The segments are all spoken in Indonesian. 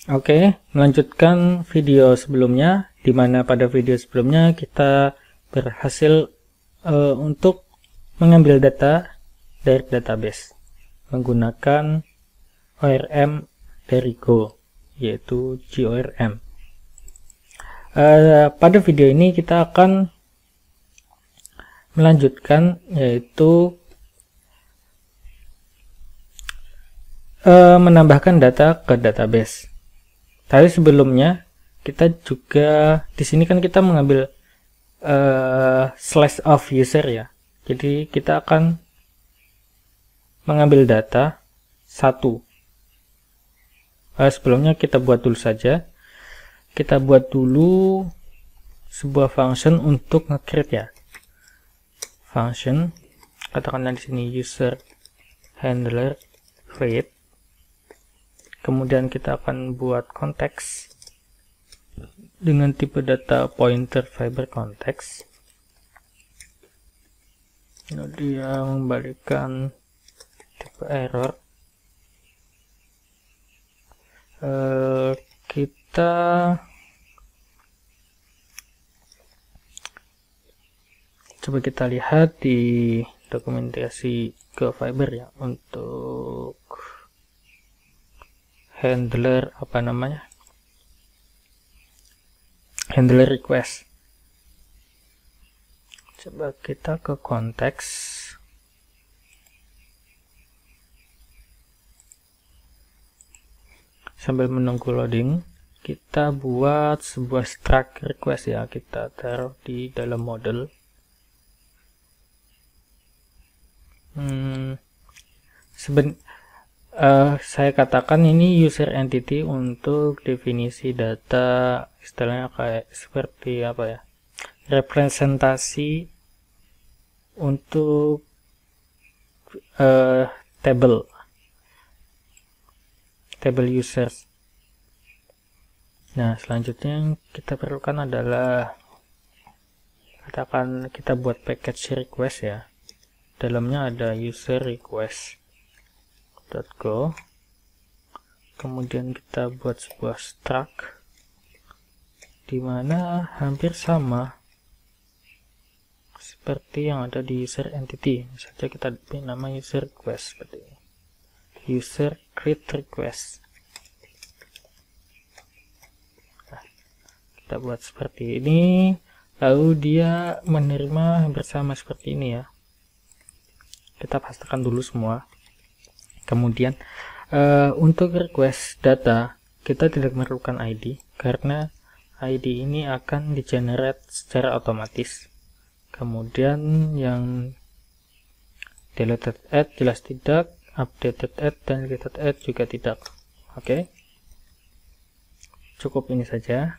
Oke, melanjutkan video sebelumnya, di mana pada video sebelumnya kita berhasil untuk mengambil data dari database menggunakan ORM dari Go, yaitu GORM. Pada video ini kita akan melanjutkan, yaitu menambahkan data ke database. Tadi sebelumnya kita juga di sini kan kita mengambil slash of user ya. Jadi kita akan mengambil data satu. Sebelumnya kita buat dulu saja. Kita buat dulu sebuah function untuk nge-create ya. Function, katakanlah di sini user handler create. Kemudian kita akan buat konteks dengan tipe data pointer fiber context. Dia membalikan tipe error. Kita coba kita lihat di dokumentasi Go Fiber ya, untuk handler handler request. Coba kita ke konteks, sambil menunggu loading kita buat sebuah struct request ya, kita taruh di dalam model. Saya katakan ini user entity untuk definisi data, istilahnya kayak seperti apa ya, representasi untuk table users. Nah, selanjutnya yang kita perlukan adalah, katakan kita buat package request ya, dalamnya ada user request .go, kemudian kita buat sebuah struct dimana hampir sama seperti yang ada di user entity. Saja kita beri nama user request seperti ini, user create request. Nah, kita buat seperti ini, lalu dia menerima hampir sama seperti ini ya. Kita pastikan dulu semua. Kemudian untuk request data kita tidak memerlukan ID, karena ID ini akan di generate secara otomatis. Kemudian yang deleted add jelas tidak, updated add dan deleted add juga tidak. Oke, cukup ini saja.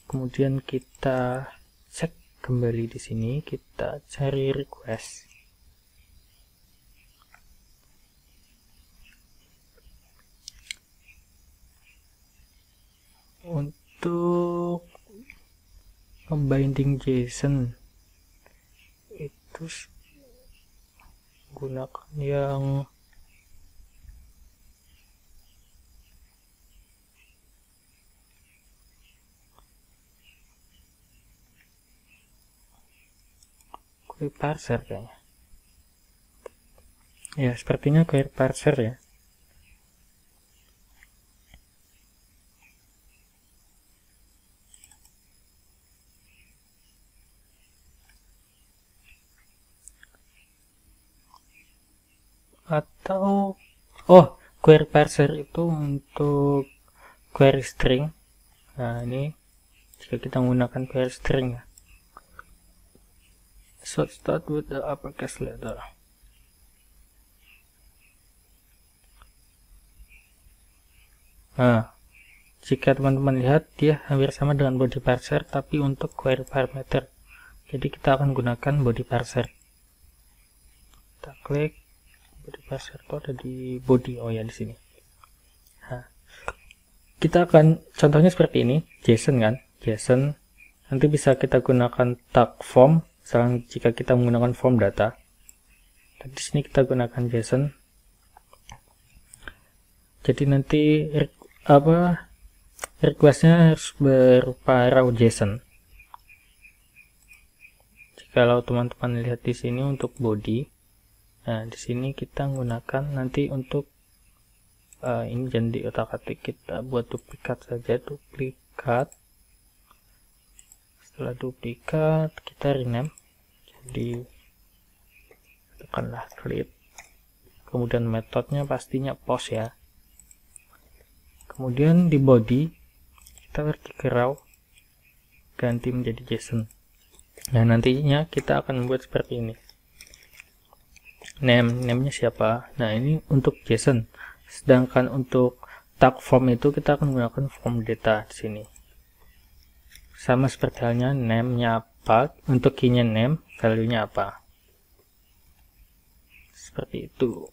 Kemudian kita cek kembali di sini, kita cari request. Untuk membinding JSON itu gunakan yang query parser kayaknya ya, sepertinya query parser ya. Atau query parser itu untuk query string. Nah, ini jika kita menggunakan query string ya, so start with the uppercase letter. Nah, jika teman-teman lihat, dia hampir sama dengan body parser tapi untuk query parameter. Jadi kita akan gunakan body parser. Kita klik body parser, itu ada di body, oh ya di sini. Nah, kita akan contohnya seperti ini, JSON kan, JSON. Nanti bisa kita gunakan tag form, misalnya jika kita menggunakan form data. Dan di sini kita gunakan JSON. Jadi nanti apa, requestnya harus berupa raw JSON. Kalau teman-teman lihat di sini untuk body, nah di sini kita menggunakan nanti untuk ini jangan diotak-atik, kita buat duplikat saja, duplikat. Setelah duplikat kita rename jadi tekanlah create, kemudian metodenya pastinya post ya. Kemudian di body kita pergi ke raw, ganti menjadi JSON. Nah nantinya kita akan membuat seperti ini. Name-nya siapa? Nah ini untuk JSON. Sedangkan untuk tag form itu kita akan menggunakan form data di sini. Sama seperti halnya name-nya apa, untuk key-nya name, value-nya apa. Seperti itu.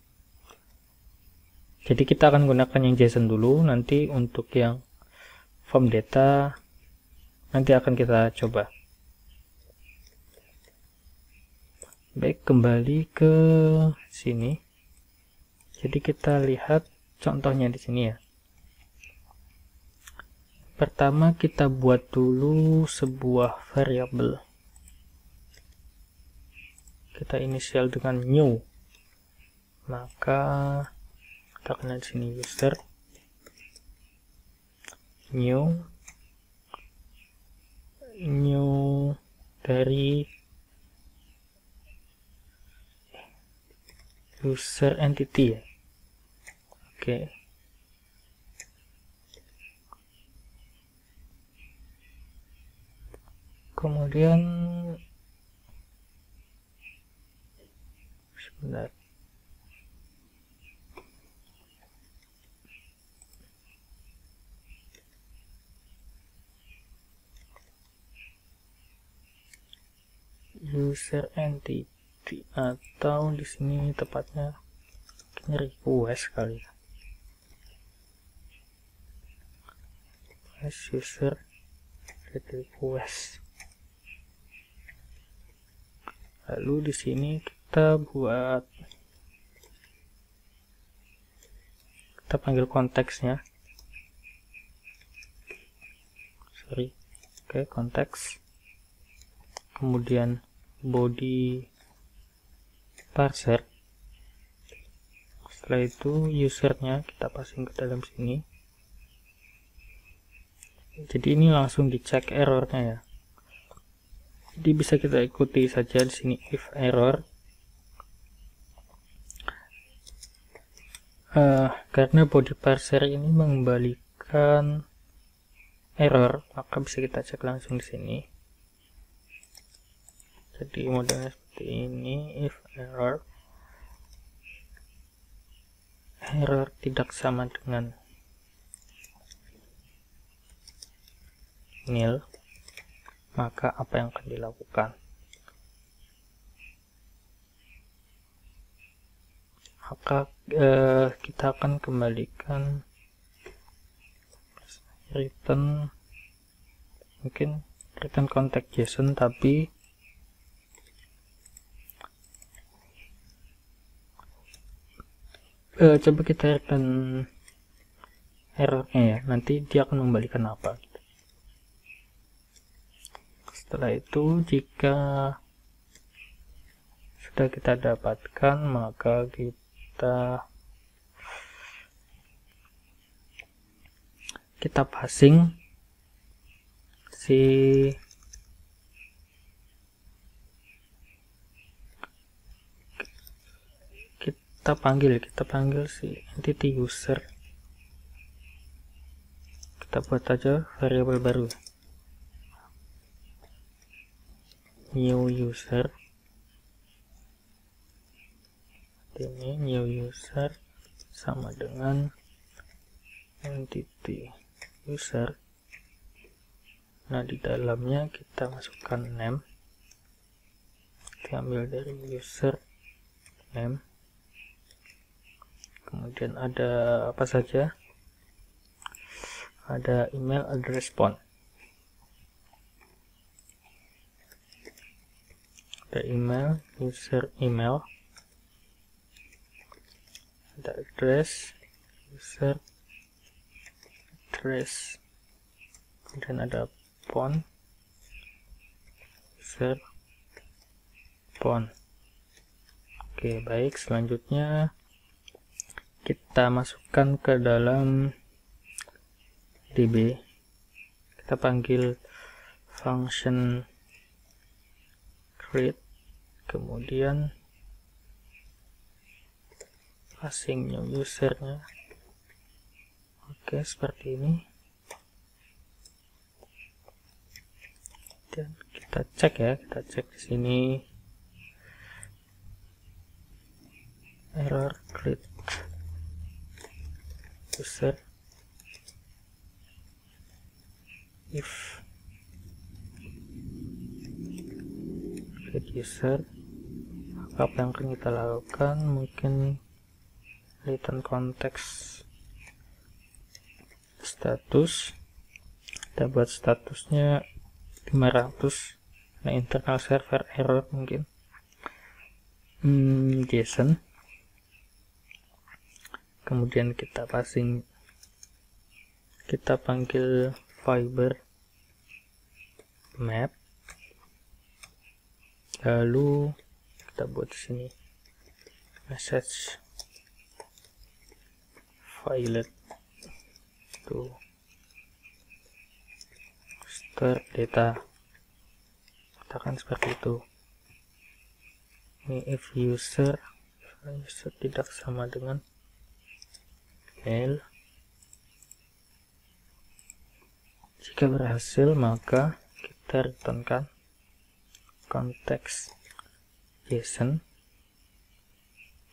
Jadi kita akan gunakan yang JSON dulu, nanti untuk yang form data nanti akan kita coba. Baik, kembali ke sini. Jadi kita lihat contohnya di sini ya. Pertama kita buat dulu sebuah variabel. Kita inisial dengan new. Maka kita kenal di sini user new dari user entity ya. Oke. Kemudian sebentar. User entity, atau di sini tepatnya request kali ya. User request. Lalu di sini kita panggil konteksnya. Oke, konteks. Kemudian body parser. Setelah itu usernya kita passing ke dalam sini. Jadi ini langsung dicek errornya ya. Jadi bisa kita ikuti saja di sini if error. Karena body parser ini mengembalikan error, maka bisa kita cek langsung di sini. Jadi modelnya seperti ini, if error tidak sama dengan nil, maka apa yang akan dilakukan? Maka kita akan kembalikan return, mungkin return contact JSON, tapi coba kita return errornya ya, nanti dia akan membalikan apa. Setelah itu jika sudah kita dapatkan, maka kita passing kita panggil si entity user. Kita buat aja variabel baru, new user. Ini new user sama dengan entity user. Nah di dalamnya kita masukkan name, diambil dari user name. Kemudian ada apa saja? Ada email address phone. Ada email, user email. Ada address, user address, kemudian ada phone, user, phone. Oke, baik, selanjutnya kita masukkan ke dalam DB. Kita panggil function create, kemudian passing new usernya. Oke, seperti ini. Dan kita cek ya, kita cek di sini error create user if create user. Apa yang akan kita lakukan? Mungkin return konteks status. Kita buat statusnya 500, nah internal server error mungkin. JSON. Kemudian kita passing, kita panggil fiber map, lalu kita buat di sini message file to store data, katakan seperti itu. Ini if user tidak sama dengan mail. Jika berhasil, maka kita returnkan konteks JSON.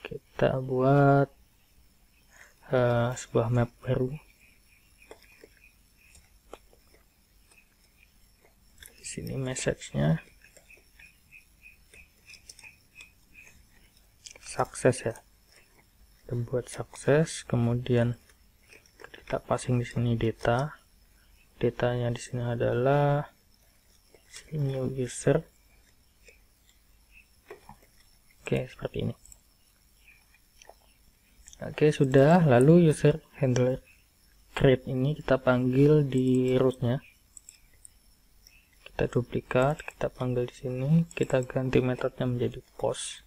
Kita buat sebuah map baru. Di sini message-nya sukses ya. Kita buat sukses, kemudian kita passing di sini data. Datanya di sini adalah new user. Oke, seperti ini. Oke, sudah. Lalu user handler create ini kita panggil di rootnya. Kita duplikat, kita panggil di sini, kita ganti metodenya menjadi post.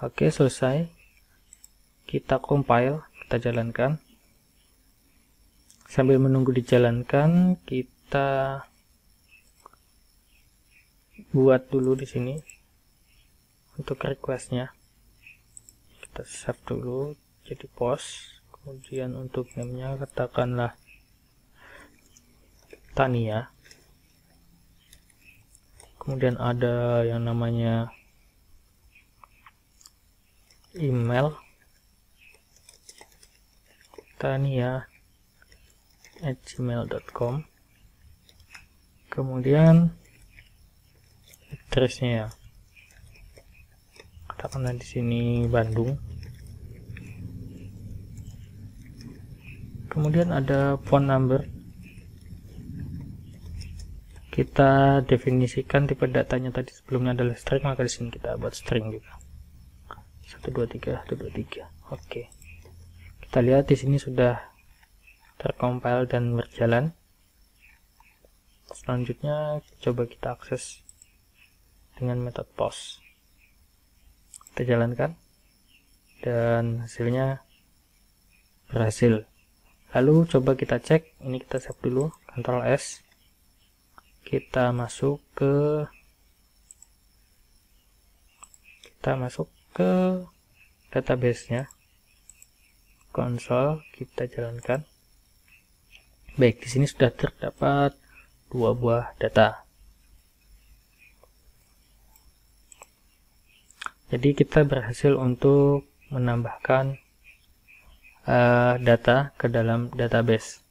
Oke, selesai. Kita compile, kita jalankan. Sambil menunggu dijalankan, kita buat dulu di sini untuk requestnya. Kita save dulu jadi post. Kemudian untuk name-nya katakanlah Tania. Kemudian ada yang namanya email tania@gmail.com. Kemudian address-nya ya, katakanlah di sini Bandung. Kemudian ada phone number. Kita definisikan tipe datanya tadi sebelumnya adalah string, maka di sini kita buat string juga. 123. Oke. Kita lihat di sini sudah tercompile dan berjalan. Selanjutnya coba kita akses dengan metode post. Kita jalankan dan hasilnya berhasil. Lalu coba kita cek, ini kita save dulu, Ctrl S. Kita masuk ke database-nya, konsol, kita jalankan. Baik, di sini sudah terdapat 2 buah data. Jadi kita berhasil untuk menambahkan data ke dalam database.